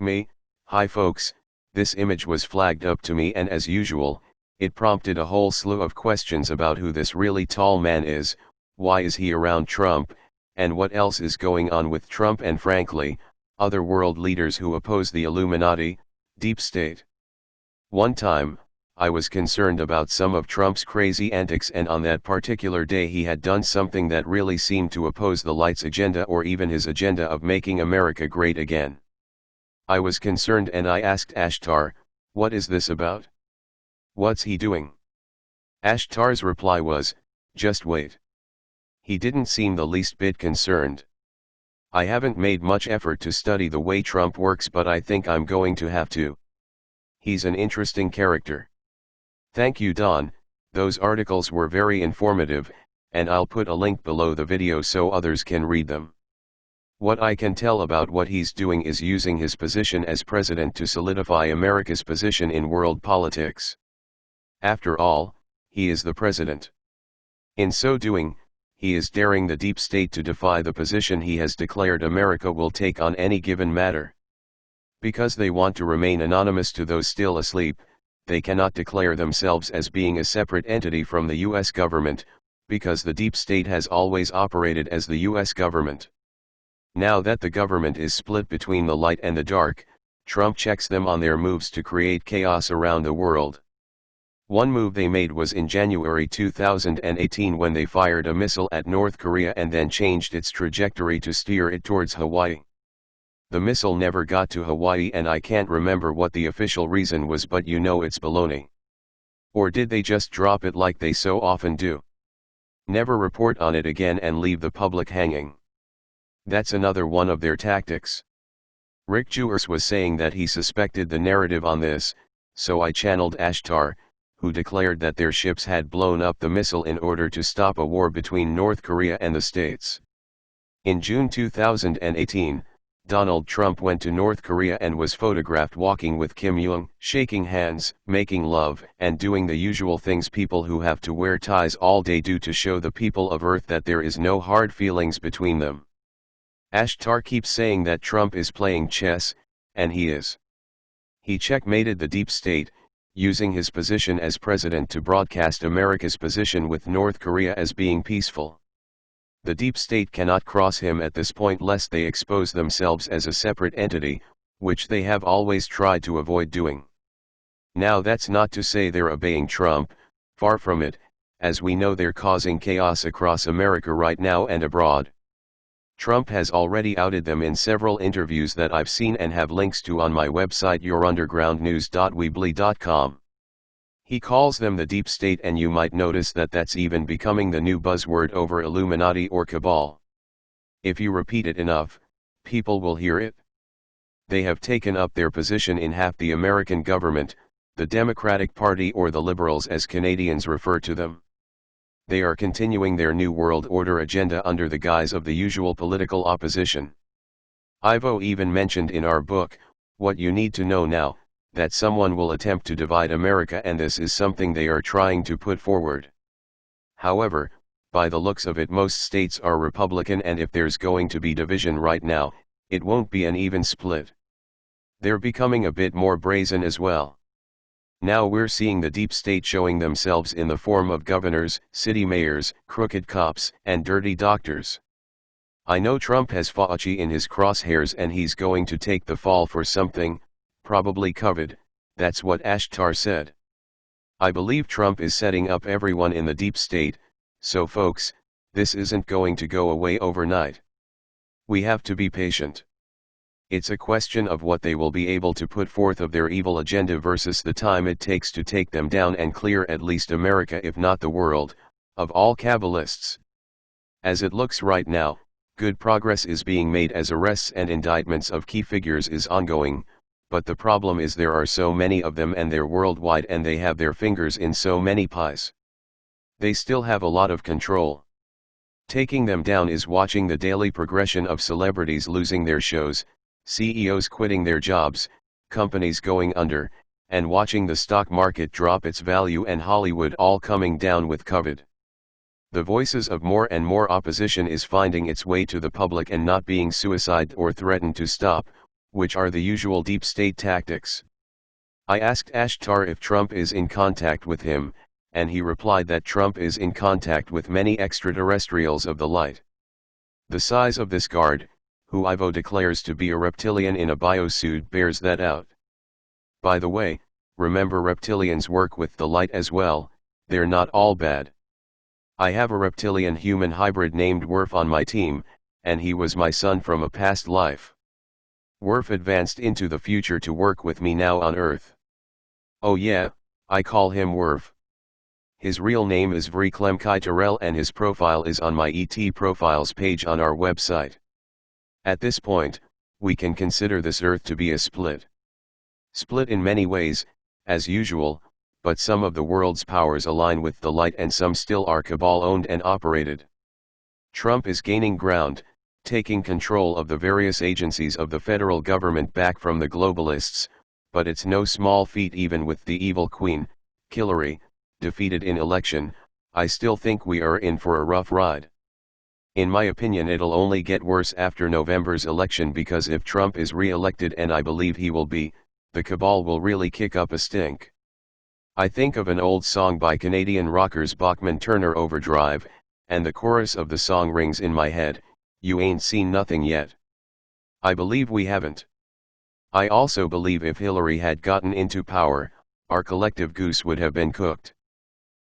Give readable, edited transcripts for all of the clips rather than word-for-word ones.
Me, hi folks, this image was flagged up to me and as usual, it prompted a whole slew of questions about who this really tall man is, why is he around Trump, and what else is going on with Trump and frankly, other world leaders who oppose the Illuminati, deep state. One time, I was concerned about some of Trump's crazy antics, and on that particular day he had done something that really seemed to oppose the light's agenda or even his agenda of making America great again. I was concerned and I asked Ashtar, what is this about? What's he doing? Ashtar's reply was, just wait. He didn't seem the least bit concerned. I haven't made much effort to study the way Trump works, but I think I'm going to have to. He's an interesting character. Thank you, Don, those articles were very informative, and I'll put a link below the video so others can read them. What I can tell about what he's doing is using his position as president to solidify America's position in world politics. After all, he is the president. In so doing, he is daring the deep state to defy the position he has declared America will take on any given matter. Because they want to remain anonymous to those still asleep, they cannot declare themselves as being a separate entity from the US government, because the deep state has always operated as the US government. Now that the government is split between the light and the dark, Trump checks them on their moves to create chaos around the world. One move they made was in January 2018 when they fired a missile at North Korea and then changed its trajectory to steer it towards Hawaii. The missile never got to Hawaii and I can't remember what the official reason was, but you know it's baloney. Or did they just drop it like they so often do? Never report on it again and leave the public hanging. That's another one of their tactics. Rick Jewers was saying that he suspected the narrative on this, so I channeled Ashtar, who declared that their ships had blown up the missile in order to stop a war between North Korea and the States. In June 2018, Donald Trump went to North Korea and was photographed walking with Kim Jong, shaking hands, making love, and doing the usual things people who have to wear ties all day do to show the people of Earth that there is no hard feelings between them. Ashtar keeps saying that Trump is playing chess, and he is. He checkmated the deep state, using his position as president to broadcast America's position with North Korea as being peaceful. The deep state cannot cross him at this point lest they expose themselves as a separate entity, which they have always tried to avoid doing. Now that's not to say they're obeying Trump, far from it, as we know they're causing chaos across America right now and abroad. Trump has already outed them in several interviews that I've seen and have links to on my website yourundergroundnews.weebly.com. He calls them the deep state, and you might notice that that's even becoming the new buzzword over Illuminati or cabal. If you repeat it enough, people will hear it. They have taken up their position in half the American government, the Democratic Party or the Liberals as Canadians refer to them. They are continuing their New World Order agenda under the guise of the usual political opposition. Ivo even mentioned in our book, What You Need to Know Now, that someone will attempt to divide America, and this is something they are trying to put forward. However, by the looks of it, most states are Republican, and if there's going to be division right now, it won't be an even split. They're becoming a bit more brazen as well. Now we're seeing the deep state showing themselves in the form of governors, city mayors, crooked cops, and dirty doctors. I know Trump has Fauci in his crosshairs and he's going to take the fall for something, probably COVID, that's what Ashtar said. I believe Trump is setting up everyone in the deep state, so folks, this isn't going to go away overnight. We have to be patient. It's a question of what they will be able to put forth of their evil agenda versus the time it takes to take them down and clear at least America, if not the world, of all Kabbalists. As it looks right now, good progress is being made as arrests and indictments of key figures is ongoing, but the problem is there are so many of them and they're worldwide and they have their fingers in so many pies. They still have a lot of control. Taking them down is watching the daily progression of celebrities losing their shows, CEOs quitting their jobs, companies going under, and watching the stock market drop its value and Hollywood all coming down with COVID. The voices of more and more opposition is finding its way to the public and not being suicided or threatened to stop, which are the usual deep state tactics. I asked Ashtar if Trump is in contact with him, and he replied that Trump is in contact with many extraterrestrials of the light. The size of this guard, who Ivo declares to be a reptilian in a biosuit, bears that out. By the way, remember reptilians work with the light as well, they're not all bad. I have a reptilian-human hybrid named Worf on my team, and he was my son from a past life. Worf advanced into the future to work with me now on Earth. Oh yeah, I call him Worf. His real name is Vriklem Kaitarel and his profile is on my ET Profiles page on our website. At this point, we can consider this Earth to be a split. Split in many ways, as usual, but some of the world's powers align with the light and some still are cabal-owned and operated. Trump is gaining ground, taking control of the various agencies of the federal government back from the globalists, but it's no small feat even with the evil queen, Hillary, defeated in election. I still think we are in for a rough ride. In my opinion, it'll only get worse after November's election, because if Trump is re-elected, and I believe he will be, the cabal will really kick up a stink. I think of an old song by Canadian rockers Bachman Turner, Overdrive, and the chorus of the song rings in my head, "You ain't seen nothing yet." I believe we haven't. I also believe if Hillary had gotten into power, our collective goose would have been cooked.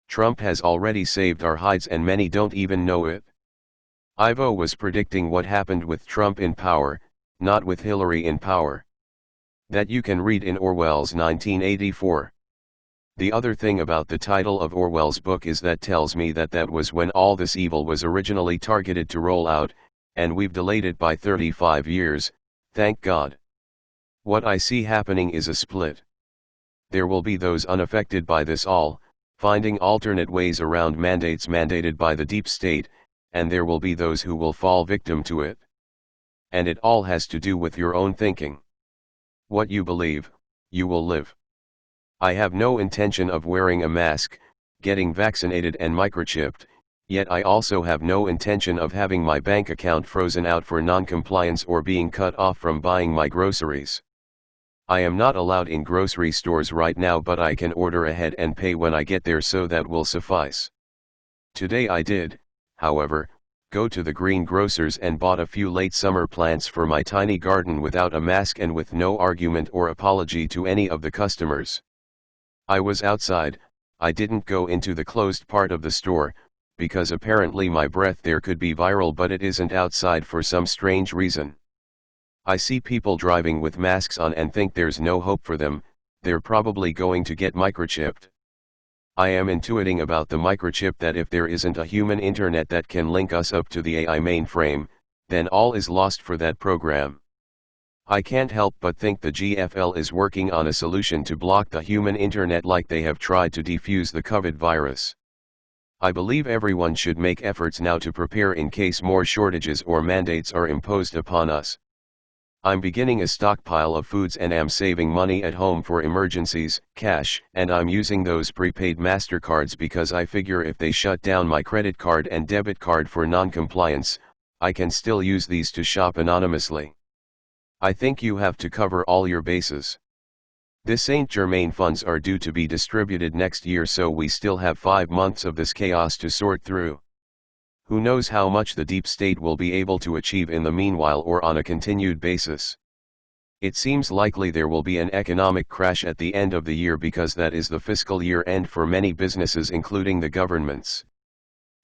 Trump has already saved our hides and many don't even know it. Ivo was predicting what happened with Trump in power, not with Hillary in power. That you can read in Orwell's 1984. The other thing about the title of Orwell's book is that tells me that that was when all this evil was originally targeted to roll out, and we've delayed it by 35 years, thank God. What I see happening is a split. There will be those unaffected by this all, finding alternate ways around mandates mandated by the deep state, and there will be those who will fall victim to it. And it all has to do with your own thinking. What you believe, you will live. I have no intention of wearing a mask, getting vaccinated and microchipped, yet I also have no intention of having my bank account frozen out for non-compliance or being cut off from buying my groceries. I am not allowed in grocery stores right now, but I can order ahead and pay when I get there, so that will suffice. Today I did, however, go to the greengrocers and bought a few late summer plants for my tiny garden without a mask and with no argument or apology to any of the customers. I was outside, I didn't go into the closed part of the store, because apparently my breath there could be viral, but it isn't outside for some strange reason. I see people driving with masks on and think there's no hope for them, they're probably going to get microchipped. I am intuiting about the microchip that if there isn't a human internet that can link us up to the AI mainframe, then all is lost for that program. I can't help but think the GFL is working on a solution to block the human internet like they have tried to defuse the COVID virus. I believe everyone should make efforts now to prepare in case more shortages or mandates are imposed upon us. I'm beginning a stockpile of foods and am saving money at home for emergencies, cash, and I'm using those prepaid MasterCards because I figure if they shut down my credit card and debit card for non-compliance, I can still use these to shop anonymously. I think you have to cover all your bases. The St. Germain funds are due to be distributed next year, so we still have 5 months of this chaos to sort through. Who knows how much the deep state will be able to achieve in the meanwhile or on a continued basis. It seems likely there will be an economic crash at the end of the year because that is the fiscal year end for many businesses, including the governments.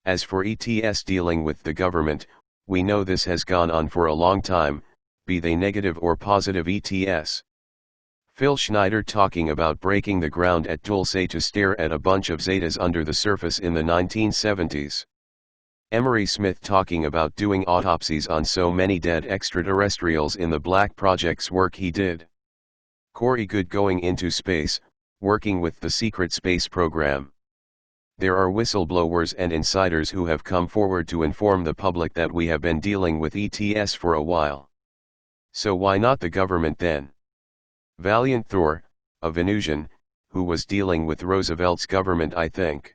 As for ETS dealing with the government, we know this has gone on for a long time, be they negative or positive ETS. Phil Schneider talking about breaking the ground at Dulce to stare at a bunch of Zetas under the surface in the 1970s. Emery Smith talking about doing autopsies on so many dead extraterrestrials in the Black Project's work he did. Corey Good going into space, working with the secret space program. There are whistleblowers and insiders who have come forward to inform the public that we have been dealing with ETS for a while. So why not the government then? Valiant Thor, a Venusian, who was dealing with Roosevelt's government, I think.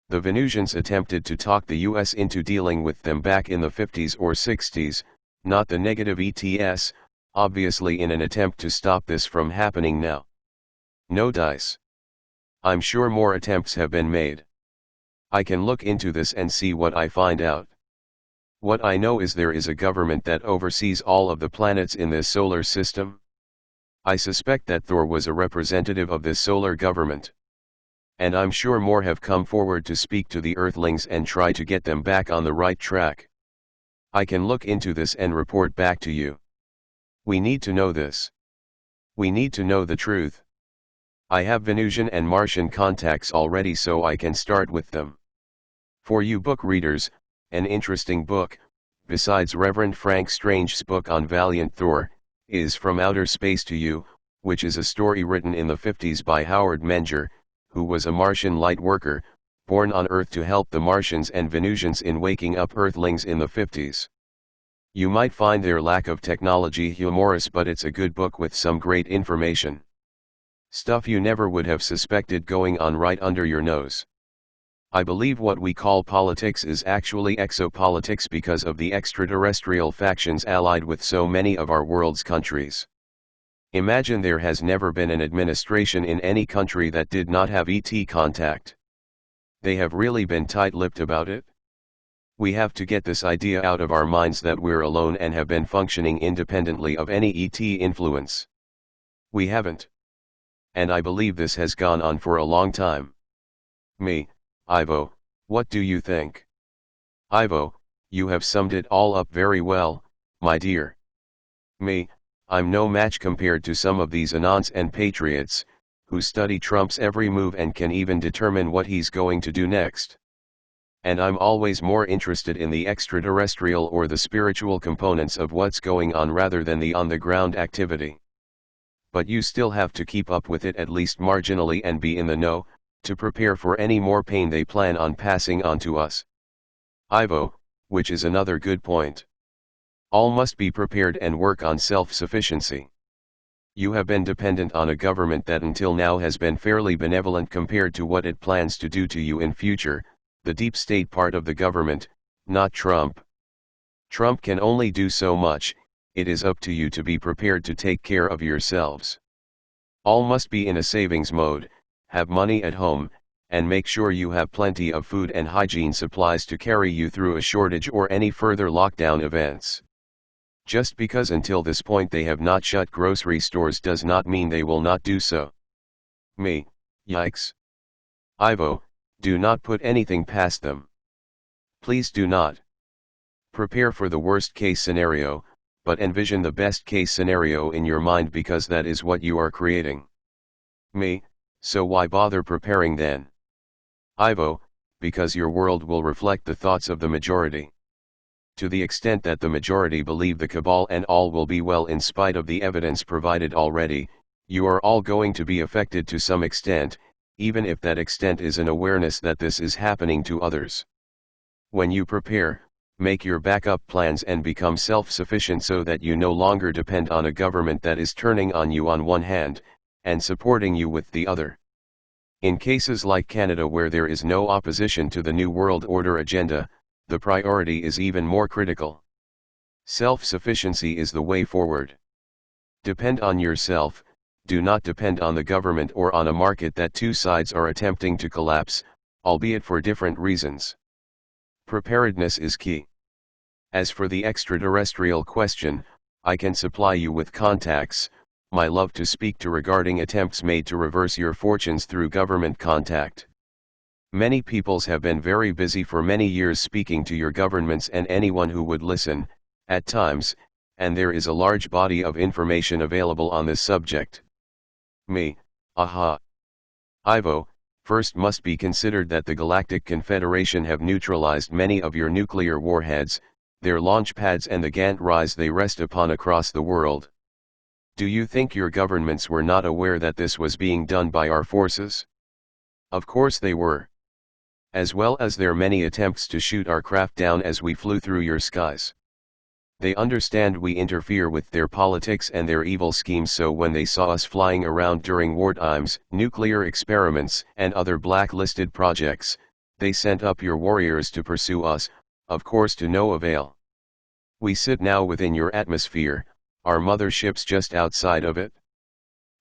The Venusians attempted to talk the US into dealing with them back in the 50s or 60s, not the negative ETS, obviously in an attempt to stop this from happening now. No dice. I'm sure more attempts have been made. I can look into this and see what I find out. What I know is there is a government that oversees all of the planets in this solar system. I suspect that Thor was a representative of this solar government. And I'm sure more have come forward to speak to the Earthlings and try to get them back on the right track. I can look into this and report back to you. We need to know this. We need to know the truth. I have Venusian and Martian contacts already, so I can start with them. For you book readers, an interesting book, besides Reverend Frank Strange's book on Valiant Thor, is From Outer Space to You, which is a story written in the 50s by Howard Menger, who was a Martian light worker, born on Earth to help the Martians and Venusians in waking up Earthlings in the 50s. You might find their lack of technology humorous, but it's a good book with some great information. Stuff you never would have suspected going on right under your nose. I believe what we call politics is actually exopolitics because of the extraterrestrial factions allied with so many of our world's countries. Imagine there has never been an administration in any country that did not have ET contact. They have really been tight-lipped about it. We have to get this idea out of our minds that we're alone and have been functioning independently of any ET influence. We haven't. And I believe this has gone on for a long time. Me, Ivo, what do you think? Ivo, you have summed it all up very well, my dear. Me, I'm no match compared to some of these Anons and patriots, who study Trump's every move and can even determine what he's going to do next. And I'm always more interested in the extraterrestrial or the spiritual components of what's going on rather than the on-the-ground activity. But you still have to keep up with it at least marginally and be in the know, to prepare for any more pain they plan on passing on to us. Ivo, which is another good point. All must be prepared and work on self-sufficiency. You have been dependent on a government that until now has been fairly benevolent compared to what it plans to do to you in future, the deep state part of the government, not Trump. Trump can only do so much, it is up to you to be prepared to take care of yourselves. All must be in a savings mode, have money at home, and make sure you have plenty of food and hygiene supplies to carry you through a shortage or any further lockdown events. Just because until this point they have not shut grocery stores does not mean they will not do so. Me, yikes. Ivo, do not put anything past them. Please do not. Prepare for the worst case scenario, but envision the best case scenario in your mind because that is what you are creating. Me, so why bother preparing then? Ivo, because your world will reflect the thoughts of the majority. To the extent that the majority believe the cabal and all will be well in spite of the evidence provided already, you are all going to be affected to some extent, even if that extent is an awareness that this is happening to others. When you prepare, make your backup plans and become self-sufficient so that you no longer depend on a government that is turning on you on one hand, and supporting you with the other. In cases like Canada where there is no opposition to the New World Order agenda, the priority is even more critical. Self-sufficiency is the way forward. Depend on yourself, do not depend on the government or on a market that two sides are attempting to collapse, albeit for different reasons. Preparedness is key. As for the extraterrestrial question, I can supply you with contacts, my love, to speak to regarding attempts made to reverse your fortunes through government contact. Many peoples have been very busy for many years speaking to your governments and anyone who would listen, at times, and there is a large body of information available on this subject. Me, aha. Ivo, first must be considered that the Galactic Confederation have neutralized many of your nuclear warheads, their launch pads and the Gantt rise they rest upon across the world. Do you think your governments were not aware that this was being done by our forces? Of course they were. As well as their many attempts to shoot our craft down as we flew through your skies. They understand we interfere with their politics and their evil schemes, so when they saw us flying around during war times, nuclear experiments and other blacklisted projects, they sent up your warriors to pursue us, of course to no avail. We sit now within your atmosphere, our motherships just outside of it.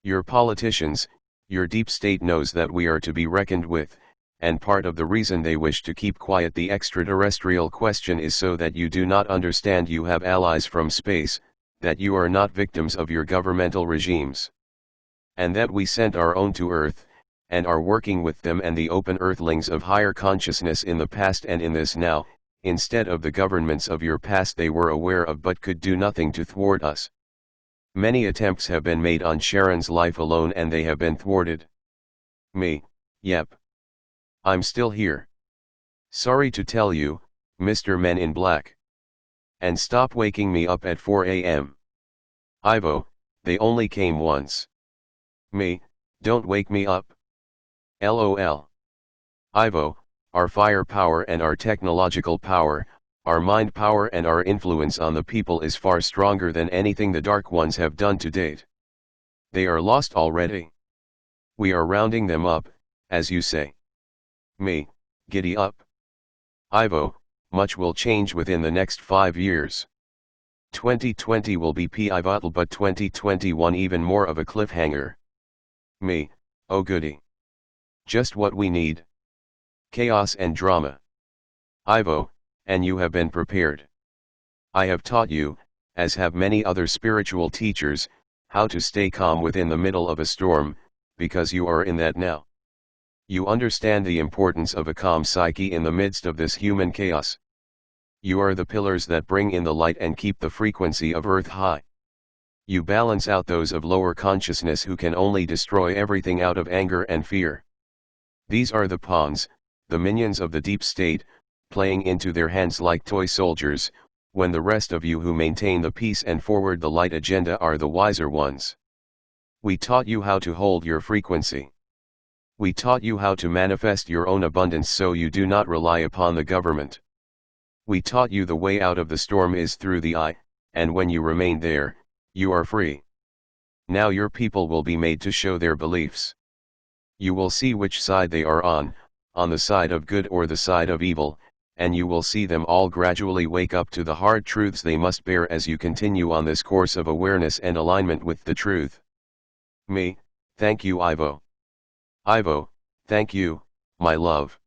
Your politicians, your deep state knows that we are to be reckoned with, and part of the reason they wish to keep quiet the extraterrestrial question is so that you do not understand you have allies from space, that you are not victims of your governmental regimes. And that we sent our own to Earth, and are working with them and the open earthlings of higher consciousness in the past and in this now, instead of the governments of your past they were aware of but could do nothing to thwart us. Many attempts have been made on Sheran's life alone and they have been thwarted. Me, yep. I'm still here. Sorry to tell you, Mr. Men in Black. And stop waking me up at 4 a.m. Ivo, they only came once. Me, don't wake me up. LOL. Ivo, our firepower and our technological power, our mind power and our influence on the people is far stronger than anything the Dark Ones have done to date. They are lost already. We are rounding them up, as you say. Me, giddy up. Ivo, much will change within the next 5 years. 2020 will be pivotal but 2021 even more of a cliffhanger. Me, oh goody. Just what we need. Chaos and drama. Ivo, and you have been prepared. I have taught you, as have many other spiritual teachers, how to stay calm within the middle of a storm, because you are in that now. You understand the importance of a calm psyche in the midst of this human chaos. You are the pillars that bring in the light and keep the frequency of Earth high. You balance out those of lower consciousness who can only destroy everything out of anger and fear. These are the pawns, the minions of the deep state, playing into their hands like toy soldiers, when the rest of you who maintain the peace and forward the light agenda are the wiser ones. We taught you how to hold your frequency. We taught you how to manifest your own abundance so you do not rely upon the government. We taught you the way out of the storm is through the eye, and when you remain there, you are free. Now your people will be made to show their beliefs. You will see which side they are on the side of good or the side of evil, and you will see them all gradually wake up to the hard truths they must bear as you continue on this course of awareness and alignment with the truth. Me, thank you Ivo. Ivo, thank you, my love.